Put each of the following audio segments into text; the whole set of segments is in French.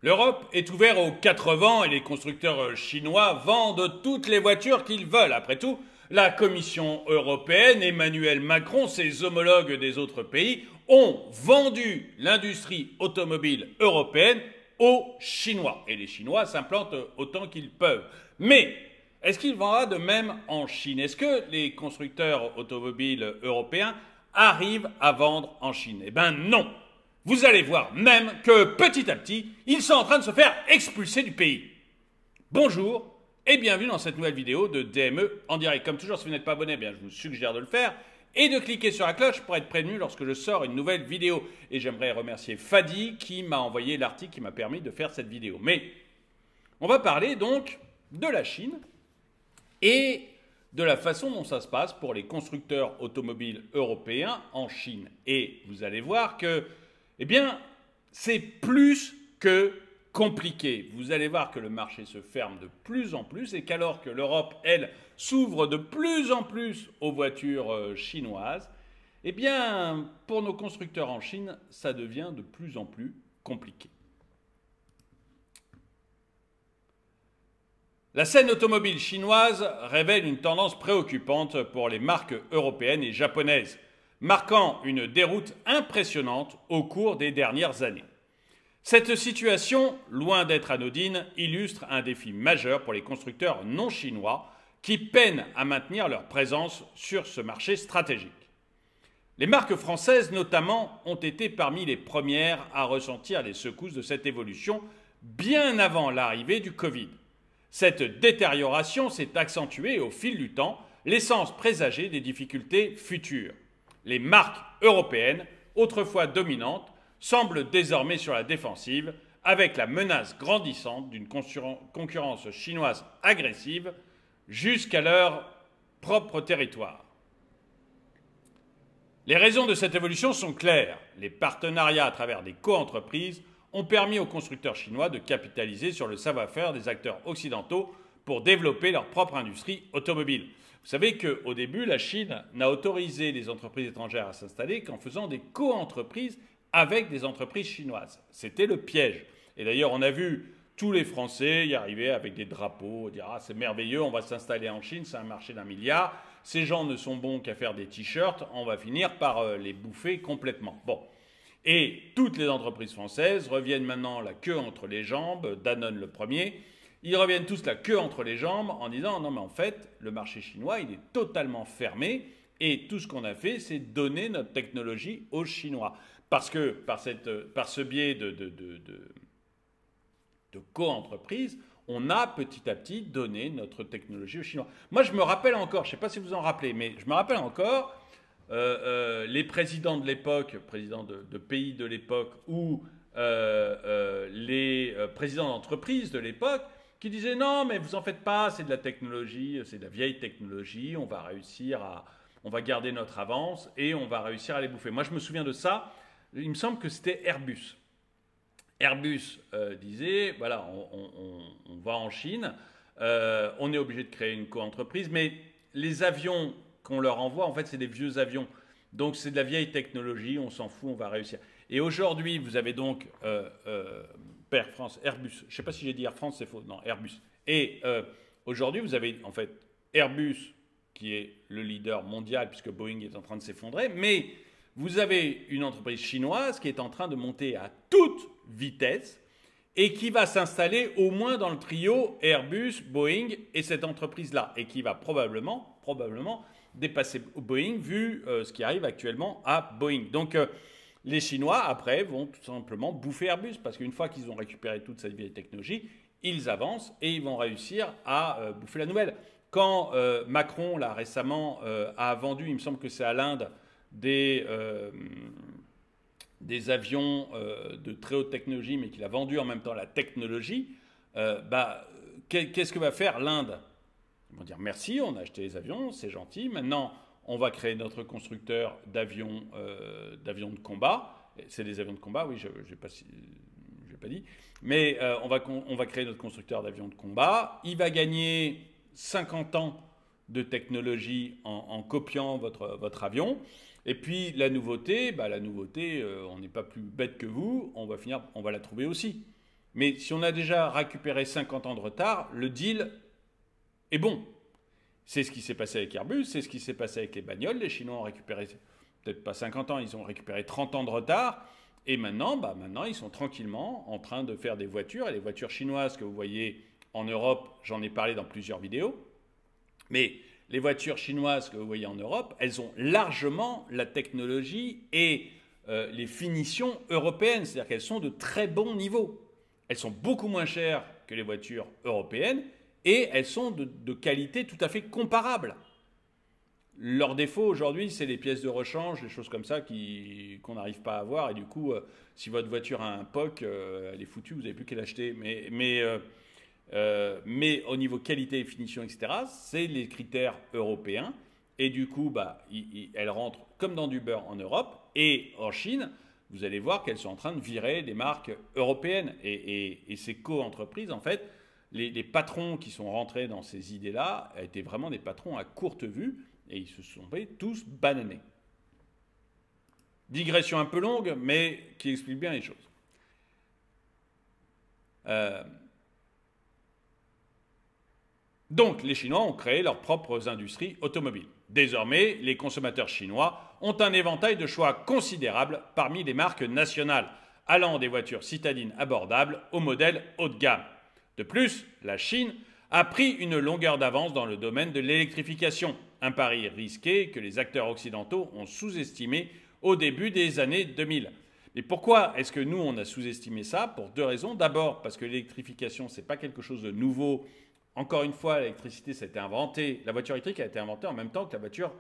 L'Europe est ouverte aux quatre vents et les constructeurs chinois vendent toutes les voitures qu'ils veulent. Après tout, la Commission européenne, Emmanuel Macron, ses homologues des autres pays ont vendu l'industrie automobile européenne aux Chinois. Et les Chinois s'implantent autant qu'ils peuvent. Mais est-ce qu'il en va de même en Chine? Est-ce que les constructeurs automobiles européens arrivent à vendre en Chine? Eh bien non. Vous allez voir même que petit à petit, ils sont en train de se faire expulser du pays. Bonjour et bienvenue dans cette nouvelle vidéo de DME en direct. Comme toujours, si vous n'êtes pas abonné, je vous suggère de le faire et de cliquer sur la cloche pour être prévenu lorsque je sors une nouvelle vidéo. Et j'aimerais remercier Fadi qui m'a envoyé l'article qui m'a permis de faire cette vidéo. Mais on va parler donc de la Chine et de la façon dont ça se passe pour les constructeurs automobiles européens en Chine. Et vous allez voir que c'est plus que compliqué. Vous allez voir que le marché se ferme de plus en plus et qu'alors que l'Europe, elle, s'ouvre de plus en plus aux voitures chinoises, pour nos constructeurs en Chine, ça devient de plus en plus compliqué. La scène automobile chinoise révèle une tendance préoccupante pour les marques européennes et japonaises, marquant une déroute impressionnante au cours des dernières années. Cette situation, loin d'être anodine, illustre un défi majeur pour les constructeurs non chinois qui peinent à maintenir leur présence sur ce marché stratégique. Les marques françaises notamment ont été parmi les premières à ressentir les secousses de cette évolution bien avant l'arrivée du Covid. Cette détérioration s'est accentuée au fil du temps, laissant présager des difficultés futures. Les marques européennes, autrefois dominantes, semblent désormais sur la défensive, avec la menace grandissante d'une concurrence chinoise agressive jusqu'à leur propre territoire. Les raisons de cette évolution sont claires. Les partenariats à travers des co-entreprises ont permis aux constructeurs chinois de capitaliser sur le savoir-faire des acteurs occidentaux pour développer leur propre industrie automobile. Vous savez qu'au début, la Chine n'a autorisé les entreprises étrangères à s'installer qu'en faisant des co-entreprises avec des entreprises chinoises. C'était le piège. Et d'ailleurs, on a vu tous les Français y arriver avec des drapeaux, dire « Ah, c'est merveilleux, on va s'installer en Chine, c'est un marché d'1 milliard. Ces gens ne sont bons qu'à faire des t-shirts, on va finir par les bouffer complètement. » Bon. Et toutes les entreprises françaises reviennent maintenant la queue entre les jambes, Danone le premier. Ils reviennent tous la queue entre les jambes en disant « Non, mais en fait, le marché chinois, il est totalement fermé et tout ce qu'on a fait, c'est donner notre technologie aux Chinois. » Parce que par ce biais de co-entreprise, on a petit à petit donné notre technologie aux Chinois. Moi, je me rappelle encore, je ne sais pas si vous en rappelez, mais je me rappelle encore les présidents de l'époque, présidents de pays de l'époque, ou les présidents d'entreprises de l'époque, qui disaient non, mais vous en faites pas, c'est de la technologie, c'est de la vieille technologie, on va garder notre avance et on va réussir à les bouffer. Moi, je me souviens de ça. Il me semble que c'était Airbus. Airbus disait, voilà, on va en Chine, on est obligé de créer une co-entreprise, mais les avions qu'on leur envoie, en fait, c'est des vieux avions. Donc, c'est de la vieille technologie, on s'en fout, on va réussir. Et aujourd'hui, vous avez donc Air France, Airbus. Je ne sais pas si j'ai dit Air France, c'est faux. Non, Airbus. Et aujourd'hui, vous avez en fait Airbus, qui est le leader mondial, puisque Boeing est en train de s'effondrer, mais vous avez une entreprise chinoise qui est en train de monter à toute vitesse et qui va s'installer au moins dans le trio Airbus, Boeing et cette entreprise-là, et qui va probablement dépasser Boeing vu ce qui arrive actuellement à Boeing. Donc les Chinois, après, vont tout simplement bouffer Airbus, parce qu'une fois qu'ils ont récupéré toute cette vieille technologie, ils avancent et ils vont réussir à bouffer la nouvelle. Quand Macron, là, récemment, a vendu, il me semble que c'est à l'Inde, des avions de très haute technologie, mais qu'il a vendu en même temps la technologie, qu'est-ce que va faire l'Inde? Ils vont dire merci, on a acheté les avions, c'est gentil, maintenant on va créer notre constructeur d'avions de combat. C'est des avions de combat, oui, je n'ai pas dit. Mais on va créer notre constructeur d'avions de combat. Il va gagner 50 ans de technologie en copiant votre avion. Et puis la nouveauté, on n'est pas plus bête que vous, on va la trouver aussi. Mais si on a déjà récupéré 50 ans de retard, le deal est bon. C'est ce qui s'est passé avec Airbus, c'est ce qui s'est passé avec les bagnoles. Les Chinois ont récupéré, peut-être pas 50 ans, ils ont récupéré 30 ans de retard. Et maintenant, ils sont tranquillement en train de faire des voitures. Et les voitures chinoises que vous voyez en Europe, j'en ai parlé dans plusieurs vidéos. Mais les voitures chinoises que vous voyez en Europe, elles ont largement la technologie et les finitions européennes. C'est-à-dire qu'elles sont de très bon niveau. Elles sont beaucoup moins chères que les voitures européennes et elles sont de qualité tout à fait comparable. Leur défaut aujourd'hui, c'est les pièces de rechange, des choses comme ça qu'on n'arrive pas à avoir. Et du coup, si votre voiture a un POC, elle est foutue, vous n'avez plus qu'à l'acheter. Mais au niveau qualité et finition, etc., c'est les critères européens. Et du coup, elles rentrent comme dans du beurre en Europe. Et en Chine, vous allez voir qu'elles sont en train de virer des marques européennes. Et ces co-entreprises, en fait, les patrons qui sont rentrés dans ces idées-là étaient vraiment des patrons à courte vue. Et ils se sont fait tous bananés. Digression un peu longue, mais qui explique bien les choses. Donc, les Chinois ont créé leurs propres industries automobiles. Désormais, les consommateurs chinois ont un éventail de choix considérable parmi les marques nationales, allant des voitures citadines abordables aux modèles haut de gamme. De plus, la Chine a pris une longueur d'avance dans le domaine de l'électrification, un pari risqué que les acteurs occidentaux ont sous-estimé au début des années 2000. Mais pourquoi est-ce que nous, on a sous-estimé ça? Pour deux raisons. D'abord, parce que l'électrification, ce n'est pas quelque chose de nouveau. Encore une fois, l'électricité, ça a été inventé. La voiture électrique a été inventée en même temps que la voiture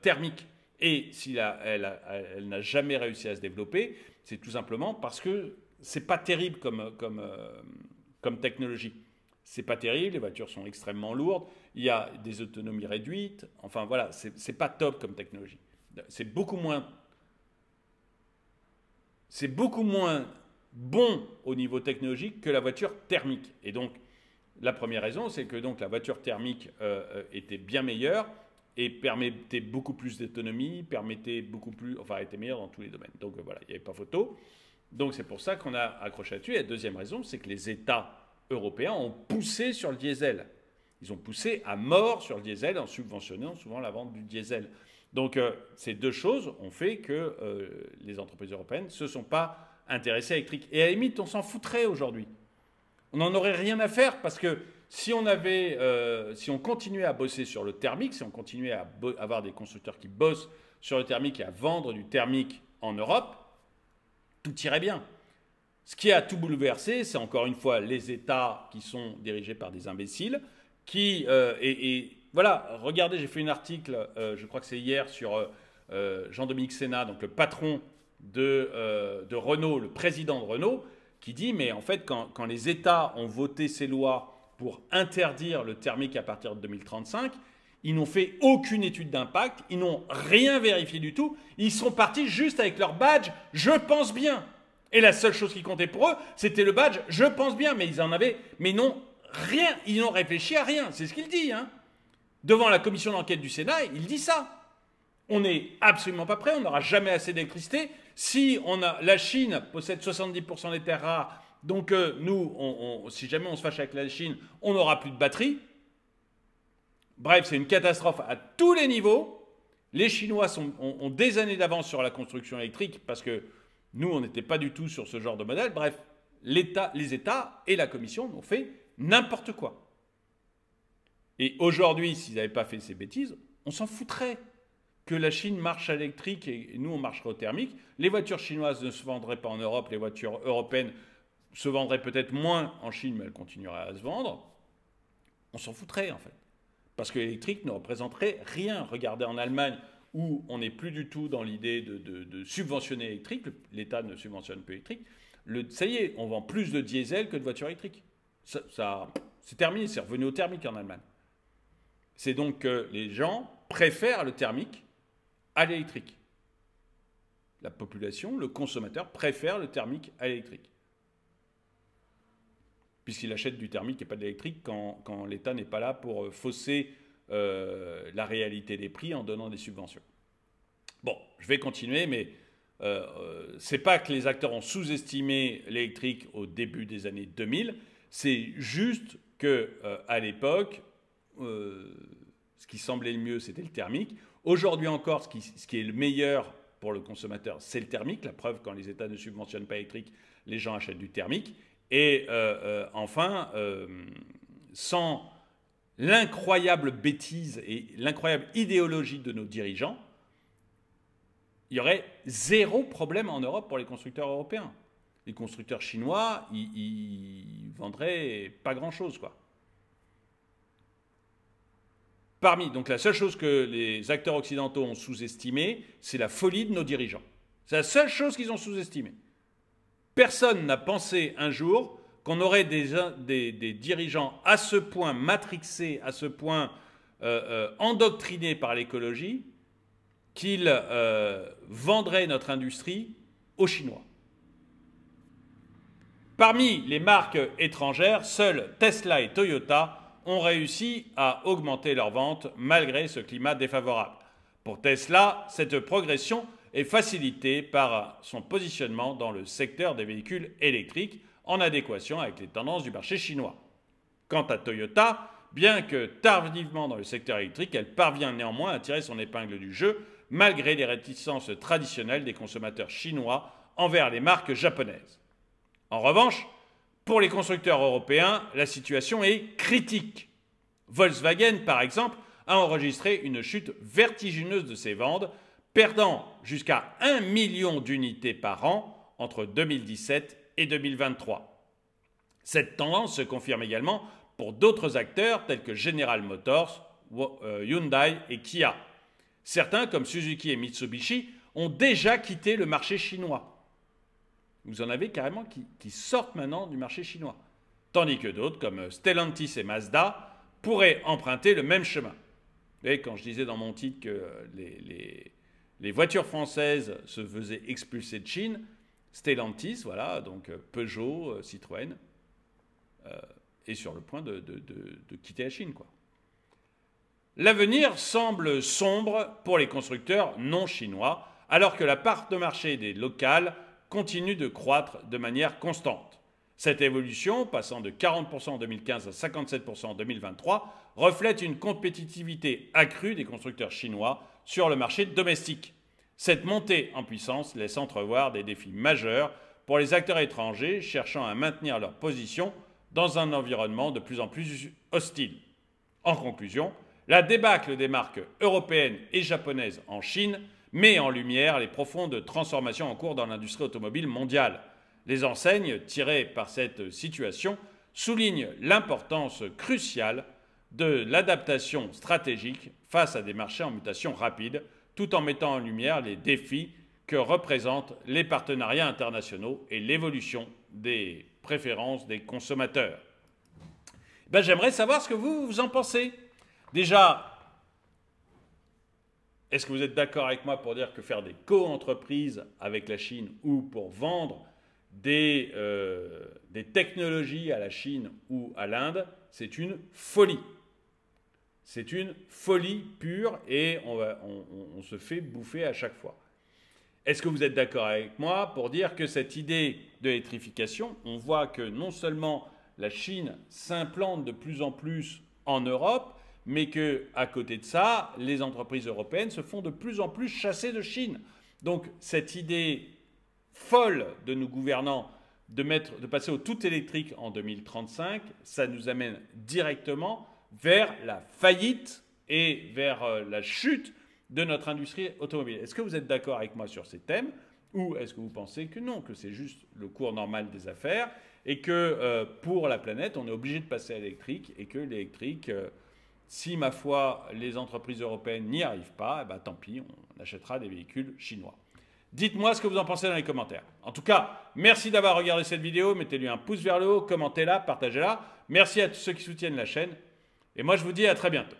thermique. Et si elle n'a jamais réussi à se développer, c'est tout simplement parce que c'est pas terrible comme technologie. C'est pas terrible, les voitures sont extrêmement lourdes, il y a des autonomies réduites, enfin voilà, c'est pas top comme technologie. C'est beaucoup moins bon au niveau technologique que la voiture thermique. Et donc, la première raison, c'est que donc, la voiture thermique était bien meilleure et permettait beaucoup plus d'autonomie, était meilleure dans tous les domaines. Donc voilà, il n'y avait pas photo. Donc c'est pour ça qu'on a accroché là-dessus. Et la deuxième raison, c'est que les États européens ont poussé sur le diesel. Ils ont poussé à mort sur le diesel en subventionnant souvent la vente du diesel. Donc ces deux choses ont fait que les entreprises européennes ne se sont pas intéressées à l'électrique. Et à la limite, on s'en foutrait aujourd'hui. On n'en aurait rien à faire parce que si on continuait à bosser sur le thermique, si on continuait à avoir des constructeurs qui bossent sur le thermique et à vendre du thermique en Europe, tout irait bien. Ce qui a tout bouleversé, c'est encore une fois les États qui sont dirigés par des imbéciles, voilà, regardez, j'ai fait un article, je crois que c'est hier, sur Jean-Dominique Senna, donc le patron de Renault, le président de Renault, qui dit, mais en fait, quand les États ont voté ces lois pour interdire le thermique à partir de 2035, ils n'ont fait aucune étude d'impact, ils n'ont rien vérifié du tout, ils sont partis juste avec leur badge « Je pense bien ». Et la seule chose qui comptait pour eux, c'était le badge « Je pense bien ». Mais ils n'ont réfléchi à rien, c'est ce qu'il dit. Hein. Devant la commission d'enquête du Sénat, il dit ça. On n'est absolument pas prêt, on n'aura jamais assez d'électricité. Si la Chine possède 70% des terres rares, donc nous, si jamais on se fâche avec la Chine, on n'aura plus de batterie. Bref, c'est une catastrophe à tous les niveaux. Les Chinois ont des années d'avance sur la construction électrique parce que nous, on n'était pas du tout sur ce genre de modèle. Bref, les États et la Commission ont fait n'importe quoi. Et aujourd'hui, s'ils n'avaient pas fait ces bêtises, on s'en foutrait que la Chine marche à l'électrique et nous, on marcherait au thermique. Les voitures chinoises ne se vendraient pas en Europe, les voitures européennes se vendraient peut-être moins en Chine, mais elles continueraient à se vendre. On s'en foutrait, en fait. Parce que l'électrique ne représenterait rien. Regardez en Allemagne, où on n'est plus du tout dans l'idée de subventionner l'électrique, l'État ne subventionne plus l'électrique, ça y est, on vend plus de diesel que de voitures électriques. C'est terminé, c'est revenu au thermique en Allemagne. C'est donc que les gens préfèrent le thermique à l'électrique. La population, le consommateur, préfère le thermique à l'électrique. Puisqu'il achète du thermique et pas de l'électrique quand l'État n'est pas là pour fausser la réalité des prix en donnant des subventions. Bon, je vais continuer, mais c'est pas que les acteurs ont sous-estimé l'électrique au début des années 2000, c'est juste que à l'époque, ce qui semblait le mieux, c'était le thermique. Aujourd'hui encore, ce qui est le meilleur pour le consommateur, c'est le thermique. La preuve, quand les États ne subventionnent pas l'électrique, les gens achètent du thermique. Et enfin, sans l'incroyable bêtise et l'incroyable idéologie de nos dirigeants, il y aurait zéro problème en Europe pour les constructeurs européens. Les constructeurs chinois, ils vendraient pas grand-chose, quoi. Donc la seule chose que les acteurs occidentaux ont sous-estimée, c'est la folie de nos dirigeants. C'est la seule chose qu'ils ont sous-estimée. Personne n'a pensé un jour qu'on aurait des dirigeants à ce point matrixés, à ce point endoctrinés par l'écologie, qu'ils vendraient notre industrie aux Chinois. Parmi les marques étrangères, seuls Tesla et Toyota ont réussi à augmenter leurs ventes malgré ce climat défavorable. Pour Tesla, cette progression est facilitée par son positionnement dans le secteur des véhicules électriques en adéquation avec les tendances du marché chinois. Quant à Toyota, bien que tardivement dans le secteur électrique, elle parvient néanmoins à tirer son épingle du jeu malgré les réticences traditionnelles des consommateurs chinois envers les marques japonaises. En revanche, pour les constructeurs européens, la situation est critique. Volkswagen, par exemple, a enregistré une chute vertigineuse de ses ventes, perdant jusqu'à 1 million d'unités par an entre 2017 et 2023. Cette tendance se confirme également pour d'autres acteurs tels que General Motors, Hyundai et Kia. Certains, comme Suzuki et Mitsubishi, ont déjà quitté le marché chinois. Vous en avez carrément qui sortent maintenant du marché chinois. Tandis que d'autres, comme Stellantis et Mazda, pourraient emprunter le même chemin. Vous voyez, quand je disais dans mon titre que les voitures françaises se faisaient expulser de Chine, Stellantis, voilà, donc Peugeot, Citroën, est sur le point de quitter la Chine, quoi. L'avenir semble sombre pour les constructeurs non chinois, alors que la part de marché des locales continue de croître de manière constante. Cette évolution, passant de 40% en 2015 à 57% en 2023, reflète une compétitivité accrue des constructeurs chinois sur le marché domestique. Cette montée en puissance laisse entrevoir des défis majeurs pour les acteurs étrangers cherchant à maintenir leur position dans un environnement de plus en plus hostile. En conclusion, la débâcle des marques européennes et japonaises en Chine met en lumière les profondes transformations en cours dans l'industrie automobile mondiale. Les enseignes tirées par cette situation soulignent l'importance cruciale de l'adaptation stratégique face à des marchés en mutation rapide, tout en mettant en lumière les défis que représentent les partenariats internationaux et l'évolution des préférences des consommateurs. J'aimerais savoir ce que vous en pensez. Déjà, est-ce que vous êtes d'accord avec moi pour dire que faire des co-entreprises avec la Chine ou pour vendre des technologies à la Chine ou à l'Inde, c'est une folie. C'est une folie pure et on se fait bouffer à chaque fois. Est-ce que vous êtes d'accord avec moi pour dire que cette idée de l'électrification, on voit que non seulement la Chine s'implante de plus en plus en Europe, mais qu'à côté de ça, les entreprises européennes se font de plus en plus chasser de Chine. Donc cette idée folle de nos gouvernants de passer au tout électrique en 2035, ça nous amène directement vers la faillite et vers la chute de notre industrie automobile. Est-ce que vous êtes d'accord avec moi sur ces thèmes ou est-ce que vous pensez que non, que c'est juste le cours normal des affaires et que pour la planète, on est obligé de passer à l'électrique et que l'électrique... si, ma foi, les entreprises européennes n'y arrivent pas, tant pis, on achètera des véhicules chinois. Dites-moi ce que vous en pensez dans les commentaires. En tout cas, merci d'avoir regardé cette vidéo. Mettez-lui un pouce vers le haut, commentez-la, partagez-la. Merci à tous ceux qui soutiennent la chaîne. Et moi, je vous dis à très bientôt.